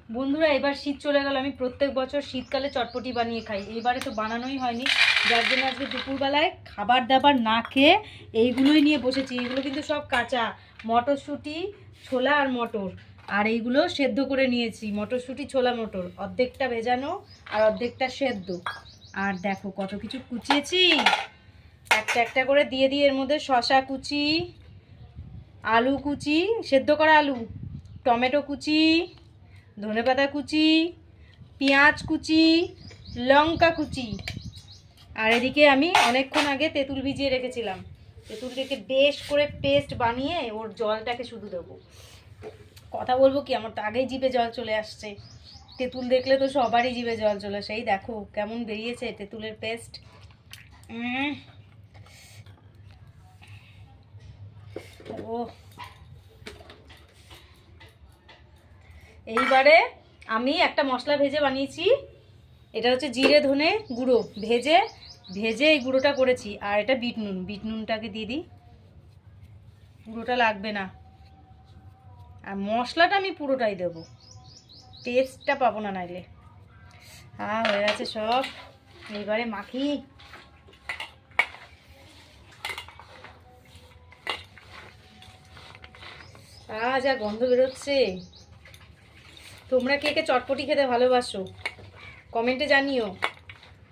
বন্ধুরা এবার শীত চলে গেল, আমি প্রত্যেক বছর শীতকালে চটপটি বানিয়ে খাই, এবারে তো বানানোই হয়নি, যার জন্য আজকে দুপুরবেলায় খাবার দাবার না খেয়ে এইগুলোই নিয়ে বসেছি। এগুলো কিন্তু সব কাঁচা মটরশুঁটি, ছোলা আর মটর, আর এইগুলো সেদ্ধ করে নিয়েছি। মটরশুঁটি, ছোলা, মটর অর্ধেকটা ভেজানো আর অর্ধেকটা সেদ্ধ। আর দেখো কত কিছু কুচিয়েছি, একটা একটা করে দিয়ে দিই এর মধ্যে। শসা কুচি, আলু কুচি, সেদ্ধ করা আলু, টমেটো কুচি, ধনেপাতা কুচি, পেঁয়াজ কুচি, লঙ্কা কুচি। আর এদিকে আমি অনেকক্ষণ আগে তেঁতুল ভিজিয়ে রেখেছিলাম, তেঁতুলটাকে বেশ করে পেস্ট বানিয়ে ওর জলটাকে শুধু দেবো। কথা বলবো কি, আমার তো আগেই জিভে জল চলে আসছে। তেঁতুল দেখলে তো সবারই জিভে জল চলে আসে। এই দেখো কেমন বেরিয়েছে তেঁতুলের পেস্ট। ও এইবারে আমি একটা মশলা ভেজে বানিয়েছি, এটা হচ্ছে জিরে ধনে গুঁড়ো, ভেজে ভেজে এই গুঁড়োটা করেছি। আর এটা বিট নুন, বিট নুনটাকে দিয়ে দিই, পুরোটা লাগবে না। আর মশলাটা আমি পুরোটাই দেবো, টেস্টটা পাবো না নাইলে। হ্যাঁ হয়ে গেছে সব, এইবারে মাখি। যা গন্ধ বেরোচ্ছে। তোমরা কে কে চটপটি খেতে ভালোবাসো কমেন্টে জানিও।